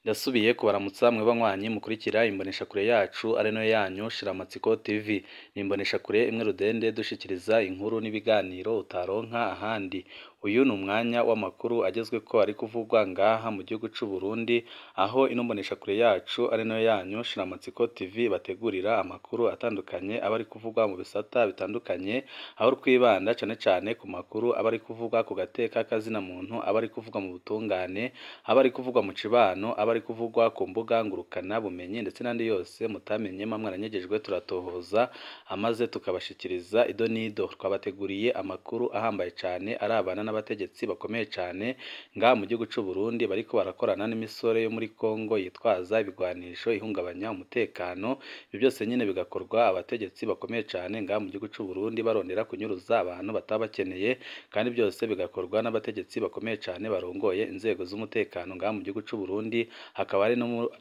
Ndasubiye kubaramutsa mwe banywanyi mukurikira imboneshakure yacu ari nayo yanyu Shiramatsiko TV. Ni imboneshakure imwe rudende dushikiriza inkuru n'ibiganiro utaronka ahandi. Uyu ni umwanya w'amakuru agezweko ari kuvugwa ngaha mu gihugu c'u Burundi, aho ino mboneshakure yacu ari nayo yanyu Shiramatsiko TV bategurira amakuru atandukanye aba ari kuvugwa mu bisata bitandukanye, aho twibanda cane cane ku makuru aba ari kuvugwa ku gateka kazina muntu, aba ari kuvugwa mu butungane, aba ari kuvugwa mu cibano, aba ari kuvugwa ku mbuga ngurukana bumenyi ndetse n'andi yose mutamenye mwaranyegejwe turatohoza amaze tukabashikiriza ido nido. Twabateguriye amakuru ahambaye cane arabana n'abategetsi bakomeye cane nga mu gihugu c'u Burundi bariko barakorana n'imisore yo muri Kongo yitwaza ibigwanisho ihungabanya umutekano. Ibyo byose nyene bigakorwa abategetsi bakomeye cane nga mu gihugu c'u Burundi barondera kunyuruza abantu batabakeneye, kandi byose bigakorwa n'abategetsi bakomeye cane barongoye inzego z'umutekano nga mu gihugu c'u Burundi. Hakaba hari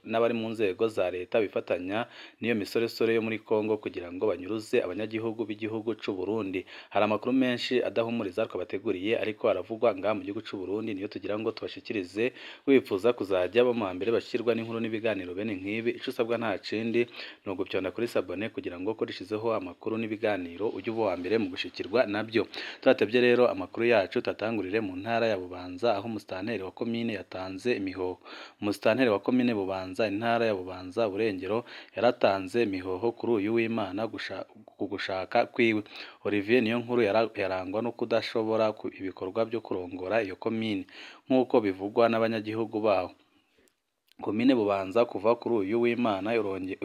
n'abari mu nzego za leta bifatanya n'iyo misoresore yo muri Kongo kugira ngo banyuruze abanyagihugu b'igihugu c'u Burundi. Hari amakuru menshi adahumuriza twabateguriye ariko aravugwa nga mu gihugu c'u Burundi, niyo tugira ngo tubashikirize. Wifuza kuzajya bo mu mbere bashirwa n'inkuru n'ibiganiro bene nk'ibi, ico usabwa nta cindi no gupyonda kuri sabone kugira ngo ko rishizeho amakuru n'ibiganiro ujye uba wa mbere mu gushikirwa nabyo. Turatevye rero amakuru yacu tatangurire mu ntara ya Bubanza, aho musitanteri wa komine yatanze imihoho. Musitanteri wa komine Bubanza intara ya Bubanza Burengero yaratanze imihoho kuri uyu w'Imana gushaka kwiwe. Olivier niyo nkuru yarangwa no kudashobora ibikorwa byo kurongora iyo komine nk'uko bivugwa n'abanyagihugu baho. Komine Bubanza kuva kuri uyu w'Imana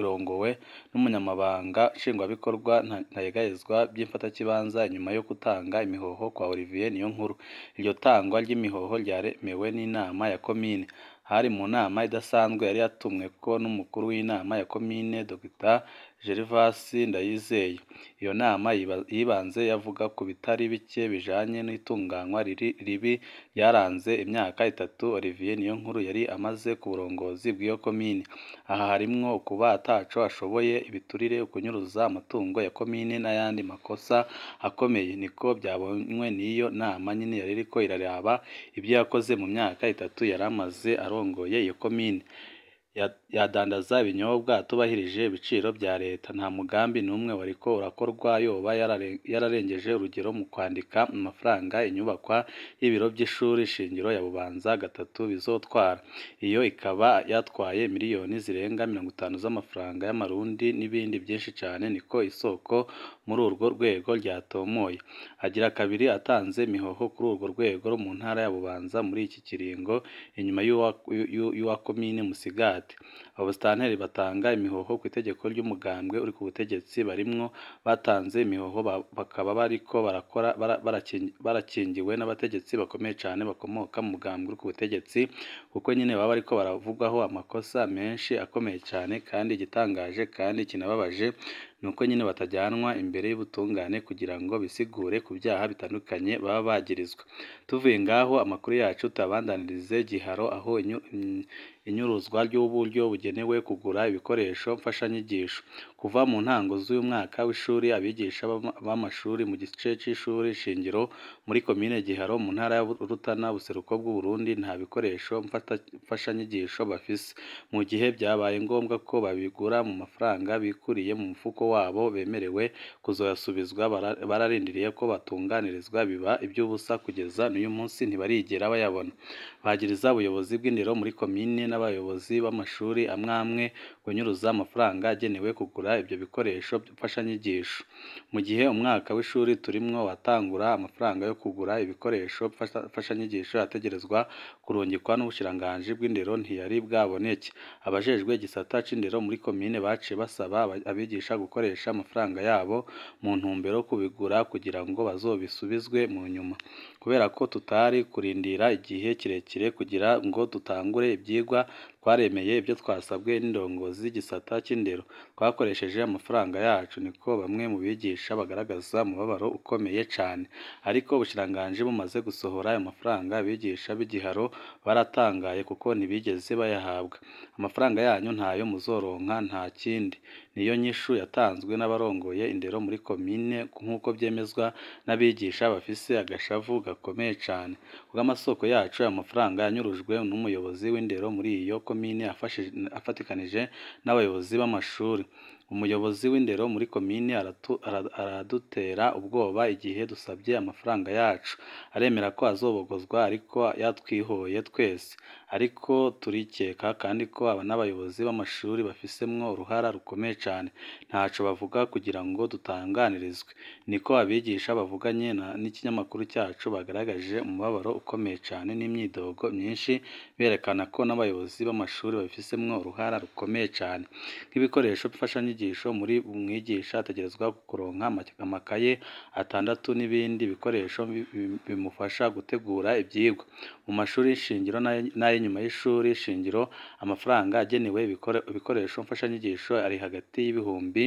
irongowe n'umunyamabanga nshingwabikorwa ntayegayezwa by'imfatakibanza nyuma yo gutanga imihoho kwa Olivier niyo nkuru. Iryo tangwa ry'imihoho ryaremewe n'inama ya komine. Hari mu nama idasanzwe yari yatumweko n'umukuru w'inama ya komine Dr. Gervasi Ndayizeye. Iyo nama yibanze yavuga ku bitari bike bijanye n'itunganywa ribi ryaranze imyaka 3 Olivier niyo nkuru yari amaze ku burongozi bw'iyo komine. Aha harimwo kuba ataco ashoboye, ibiturire, ukunyuruza amatungo ya komine n'ayandi makosa akomeye. Niko byabonywe n'iyo nama nyine yari iriko iraraba ibyo yakoze mu myaka 3 yaramaze arongoye iyo komine. Yadandaza ibinyobwa atubahirije ibiciro bya leta. Nta mugambi n'umwe wariko urakorwa, yoba yararengeje urugero mu kwandika amafaranga inyubakwa y'ibiro by'ishuri shingiro ya Bubanza 3 bizotwara. Iyo ikaba yatwaye miliyoni zirenga 50 z'amafaranga y'amarundi n'ibindi byinshi cane, niko isoko muri urwo rwego ryatomoye. Agira kabiri atanze imihoho kuri urwo rwego mu ntara ya Bubanza muri iki kiringo inyuma y'uwa komine Musigati. Abasitanteri batanga imihoho ku itegeko ry'umugambwe uri ku butegetsi barimwo batanze imihoho bakaba bariko barakora barakingiwe n'abategetsi bakomeye cane bakomoka mu mugambwe uri ku butegetsi, kuko nyine baba bariko baravugwaho amakosa menshi akomeye cane. Kandi igitangaje kandi kinababaje nuko nyine batajyanwa imbere y'ubutungane kugira ngo bisigure ku byaha bitandukanye baba bagirizwa. Tuvuye ngaho amakuru yacu tabandanirize Giharo, aho inyuruzwa ry'uburyo bugenewe kugura ibikoresho mfashanyigisho. Kuva mu ntango z'uyu mwaka w'ishuri, abigisha b'amashuri mu gice c'ishuri shingiro muri komine Giharo mu ntara ya Rutana buseruko bw'u Burundi nta bikoresho mfashanyigisho bafise, mu gihe byabaye ngombwa ko babigura mu mafaranga bikuriye mu mufuko wabo bemerewe kuzoyasubizwa. Bararindiriye ko batunganirizwa, biba iby'ubusa kugeza n'uyu munsi ntibarigera bayabona. Bagiriza ubuyobozi bw'indero muri komine n'abayobozi b'amashuri amwe kunyuruza amafaranga agenewe kugura ibyo bikoresho mfashanyigisho. Mu gihe umwaka w'ishuri turimwo watangura, amafaranga yo kugura ibikoresho mfashanyigisho ategerezwa kurungikwa n'ubushiranganji bw'indero ntiyari bwaboneke. Abajejwe igisata c'indero muri komine baciye basaba abigisha gukoresha amafaranga yabo mu ntumbero kubigura kugira ngo bazobisubizwe mu nyuma. Kubera ko tutari kurindira igihe kirekire kugira ngo dutangure ibyigwa, twaremeye ibyo twasabwe n'indongozi z'igisata c'indero, twakoresheje amafaranga yacu. Niko bamwe mu bigisha bagaragaza umubabaro ukomeye cane. Ariko ubushiranganji bumaze gusohora ayo mafaranga, abigisha b'Igiharo baratangaye kuko ntibigeze bayahabwa. amafaranga yanyu ntayo muzoronka nta kindi. Niyo nyishu yatanzwe n'abarongoye indero muri komine nk'uko byemezwa n'abigisha bafise agashavu gakomeye cane. Kubw'amasoko yacu aya mafaranga yanyurujwe n'umuyobozi w'indero muri iyo komine afatikanije n'abayobozi b'amashuri. Umuyobozi w'indero muri komine aradutera ubwoba igihe dusabye amafaranga yacu. Aremera ko azobogozwa ariko yatwihoye twese. Ariko turikeka kandi ko n'abayobozi b'amashuri bafisemwo uruhara rukomeye cane. Ntaco bavuga kugira ngo dutanganirizwe. Niko abigisha bavuganye n'ikinyamakuru cyacu bagaragaje umubabaro ukomeye cane n'imyidogo myinshi berekana ko n'abayobozi b'amashuri bafisemwo uruhara rukomeye cane. Nk'ibikoresho mfashanyigisho muri umwigisha ategerezwa kuronka amakaye 6 n'ibindi bikoresho bimufasha gutegura ivyigwa. Mu mashuri shingiro n'ay'inyuma y'ishuri shingiro amafaranga agenewe ibikoresho mfashanyigisho ari hagati y'ibihumbi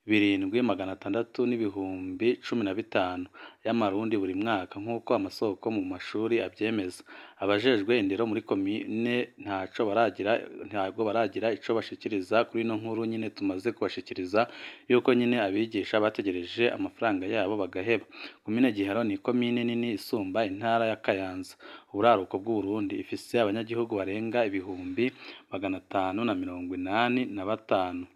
7,600 n'ibihumbi 15 y'amarundi buri mwaka nk'uko amasoko mu mashuri abyemeza. Abajejwe indero muri komine ntabwo baragira ico bashikiriza kuri no nkuru nyine tumaze kubashikiriza yuko nyine abigisha bategereje amafaranga yabo bagaheba. Komine Giharo ni komine nini isumba intara ya Kayanza. Uburaruko bw'u Burundi ifise abanyagihugu barenga ibihumbi 585.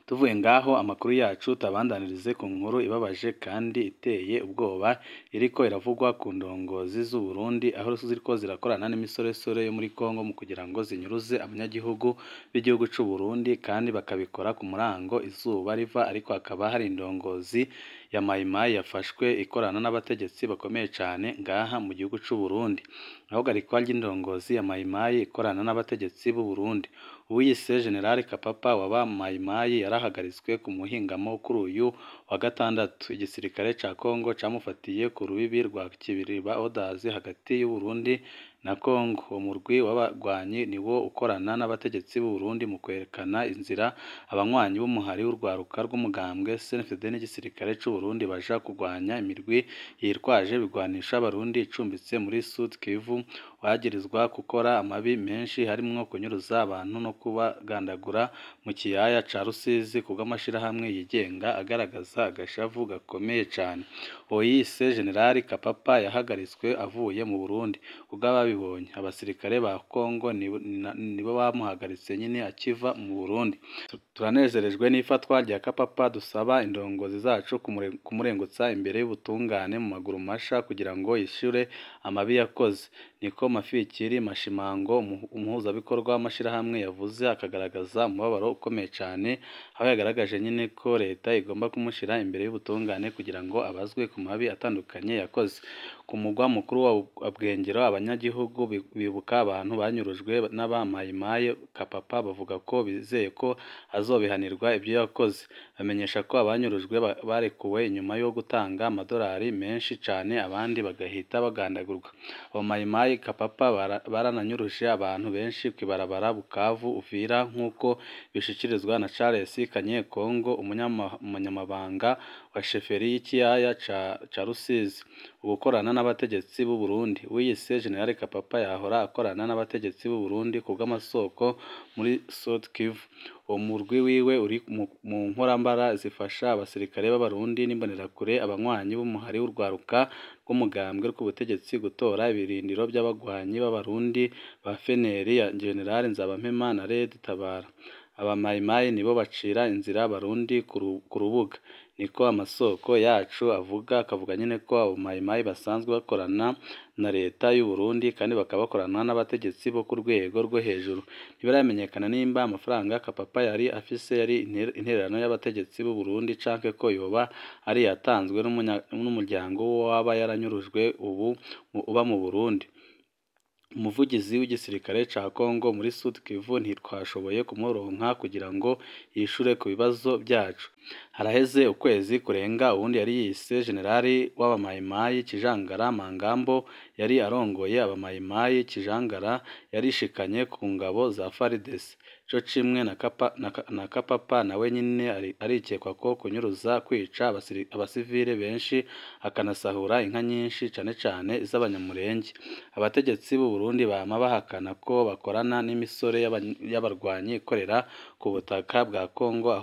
Tuvuye ngaho amakuru yacu tabandanirize ku nkuru ibabaje kandi iteye ubwoba iriko iravugwa ku ndongozi z'u Burundi aho ziriko zirakorana n'imisoresore yo muri Kongo mu kugira ngo zinyuruze abanyagihugu b'igihugu c'u Burundi kandi bakabikora ku murango izuba riva, ariko hakaba hari indongozi ya mayimayi yafashwe ikorana n'abategetsi bakomeye cane ngaha mu gihugu c'u Burundi. Aho garikwa ry'indongozi ya mayimayi ikorana n'abategetsi b'u Burundi. Uwiyise General Kapapa waba mayimayi yarahagaritswe ku muhingamo kuri uyu wa gatandatu. Igisirikare ca Kongo camufatiye ku rubibi rwa Kibiriba Odazi hagati y'u Burundi na Kongo. Umurwi w'abagwanyi niwo ukorana n'abategetsi b'u Burundi mu kwerekana inzira abanywanyi b'umuhari w'urwaruka rw'umugambwe CNFD n'igisirikare c'u Burundi baja kugwanya imirwi yitwaje bigwanisha abarundi icumbitse muri Sud Kivu wagirizwa gukora amabi menshi harimwo kunyuruza abantu no kubagandagura mu kiyaya ca Rusizi kubw'amashirahamwe yigenga agaragaza agashavu gakomeye cane. Oyise General Kapapa yahagaritswe avuye mu Burundi. Kubw'ababibonye abasirikare ba Kongo nibo bamuhagaritse nyine akiva mu Burundi. Turanezerejwe n'ifatwa rya Kapapa, dusaba indongozi zacu kumurengutsa imbere y'ubutungane mu maguru masha kugira ngo yishure amabi yakoze. Niko Mafikiri Mashimango umuhuzabikorwa w'amashirahamwe yavuze, akagaragaza umubabaro ukomeye cane aho yagaragaje nyine ko leta igomba kumushira imbere y'ubutungane kugira ngo abazwe ku mabi atandukanye yakoze. Ku mugwa mukuru wa Bwengero abanyagihugu bibuka abantu banyurujwe n'abamayimaye. Kapapa bavuga ko bizeye ko azobihanirwa ibyo yakoze. Bamenyesha ko abanyurujwe barekuwe inyuma yo gutanga amadolari menshi cane abandi bagahita bagandagurwa. Abamayimaye Kapapa barananyuruje abantu benshi kwibarabara Bukavu Uvira nk'uko bishikirizwa na Charles Kanyekongo umunyamabanga wa sheferi y'ikiyaya ca Rusizi. Ugukorana n'abategetsi b'u Burundi. Wiyise General Kapapa yahora akorana n'abategetsi b'u Burundi kubw'amasoko muri Sud Kivu. Umurwi wiwe uri mu nkorambara zifasha abasirikare b'abarundi n'imbonerakure abanywanyi b'umuhari w'urwaruka rw'umugambwe rw'ubutegetsi gutora ibirindiro by'abagwanyi b'abarundi ba FNL ya General Nzabampema na Red Tabara. Abamayimayi nibo bacira inzira abarundi ku rubuga. Niko amasoko yacu akavuga nyine ko abamayimayi basanzwe bakorana na leta y'u Burundi kandi bakabakorana n'abategetsi bo ku rwego rwo hejuru. Ntibiramenyekana nimba amafaranga Kapapa yari afise yari intererano y'abategetsi b'u Burundi canke ko yoba ari yatanzwe n'umuryango waba yaranyurujwe uba mu Burundi. Umuvugizi w'igisirikare ca Kongo muri Sud Kivu ntitwashoboye kumuronka kugira ngo yishure ku bibazo byacu. Haraheze ukwezi kurenga ubundi yari yise Generali w'abamayimayi Kijangara Mangambo yari arongoye abamayimayi Kijangara yarishikanye ku ngabo za FARDC. co kimwe na Kapapa nawe nyine arikekwa ko kunyuruza, kwica abasivile benshi akanasahura inka nyinshi cane cane iz'abanyamulenge. Abategetsi b'u Burundi bama bahakana ko bakorana n'imisore y'abarwanyi ikorera ku butaka bwa Kongo,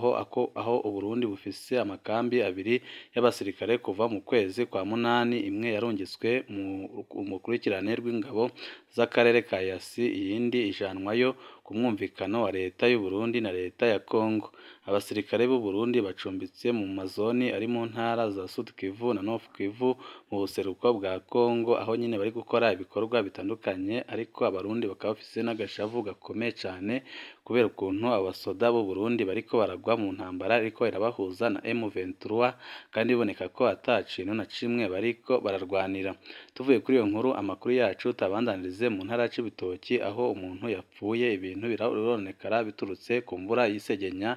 aho u Burundi bufise amakambi abiri y'abasirikare kuva mu kwezi kwa munani, imwe yarungitswe mu rukurikirane rw'ingabo z'akarere ka Yasi, iyindi ijanwayo ku mwumvikano wa leta y'u Burundi na leta ya Kongo. Abasirikare b'u Burundi bacumbitse mu mazoni ari mu ntara za Sud Kivu na North Kivu mu buseruko bwa Kongo, aho nyine bari gukora ibikorwa bitandukanye, ariko abarundi bakaba bafise n'agashavu gakomeye cane kubera ukuntu abasoda b'u Burundi bariko baragwa mu ntambara ariko irabahuza na M23, kandi biboneka ko ata kintu na kimwe bariko bararwanira. Tuvuye kuri iyo nkuru, amakuru yacu tabandanirize mu ntara y'Ibitoki, aho umuntu yapfuye, ibintu bironekara biturutse ku mvura y'isegenya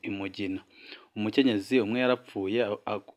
imugina. Umukenyezi umwe yarapfuye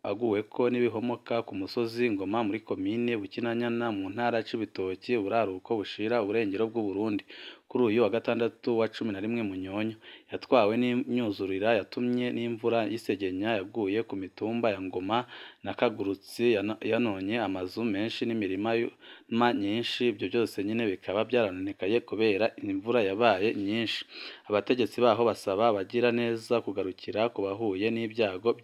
aguweko n'ibihomoka ku musozi Ngoma muri komine Bukinanyana mu ntara y'Ibitoki, uburaruko bushira uburengero bw'u Burundi. Kuri uyu wa gatandatu wa 11 Munyonyo yatwawe n'imyuzurira yatumye n'imvura y'isegenya yaguye ku mitumba ya Ngoma na Kagurutsi, yanonye amazu menshi n'imirima nyinshi. Ibyo byose nyine bikaba byaranonekaye kubera imvura yabaye nyinshi. Abategetsi baho basaba abagira neza kugarukira ku bahuye n'ibyago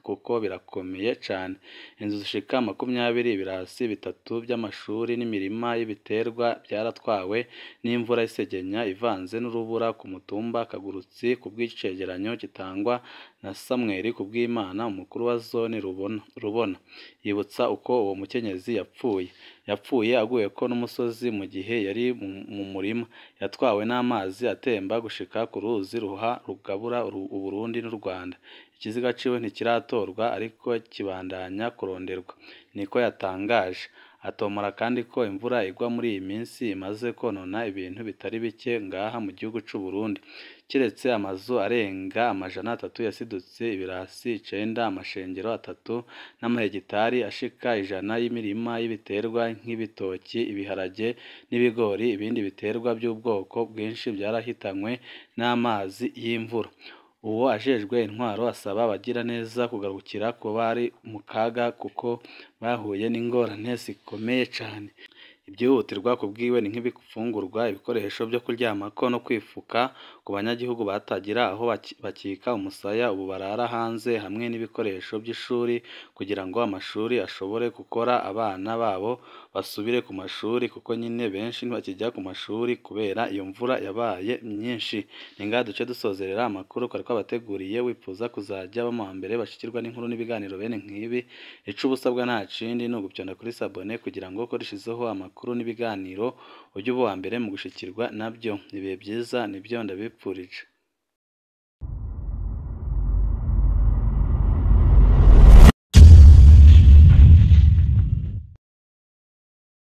kuko birakomeye cane. Inzu zishika 20, ibirasi bitatu by'amashuri n'imirima y'ibiterwa byaratwawe n'imvura y'isegenya ivanze n'urubura ku mutumba Kagurutsi, ku bw'icegeranyo gitangwa na Samuel Kubwimana, umukuru wa zone Rubona. Yibutsa uko uwo mukenyezi yapfuye aguyeko n'umusozi mu gihe yari mu murima. Yatwawe n'amazi atemba gushika ku ruzi Ruha rugabura u Burundi n'u Rwanda. Ikiziga ciwe ntikiratorwa ariko kibandanya kuronderwa, niko yatangaje. Atomora kandi ko imvura igwa muri iyi minsi imaze konona ibintu bitari bike ngaha mu gihugu c'u Burundi. Kiretse amazu arenga 300 yasidutse, ibirasi 9, amashengero 3 n'amahegitari ashika 100 y'imirima y'ibiterwa nk'ibitoki, ibiharage n'ibigori. Ibindi biterwa by'ubwoko bwinshi byarahitanywe n'amazi y'imvura. Uwo ajejwe intwaro asaba abagira neza kugarukira ko bari mu kaga kuko bahuye n'ingorane zikomeye cane. Ibyihutirwa kubwiwe ni nk'ibifungurwa, ibikoresho byo kuryamako no kwifuka ku banyagihugu batagira aho bakika umusaya, ubu barara hanze, hamwe n'ibikoresho by'ishuri kugira ngo amashuri ashobore gukora, abana babo basubire ku mashuri, kuko nyine benshi ntibakijya ku mashuri kubera iyo mvura yabaye myinshi. Ninga duce dusozerera amakuru twari twabateguriye. Wifuza kuzajya bama mbere bashikirwa n'inkuru n'ibiganiro bene nk'ibi, ico ubusabwa nta kindi ni ugupyonda kuri sabone kugira ngo koreshizeho amakuru n'ibiganiro ujye uba wa mbere mu gushikirwa nabyo. Ibihe byiza nibyo ndabipfurije.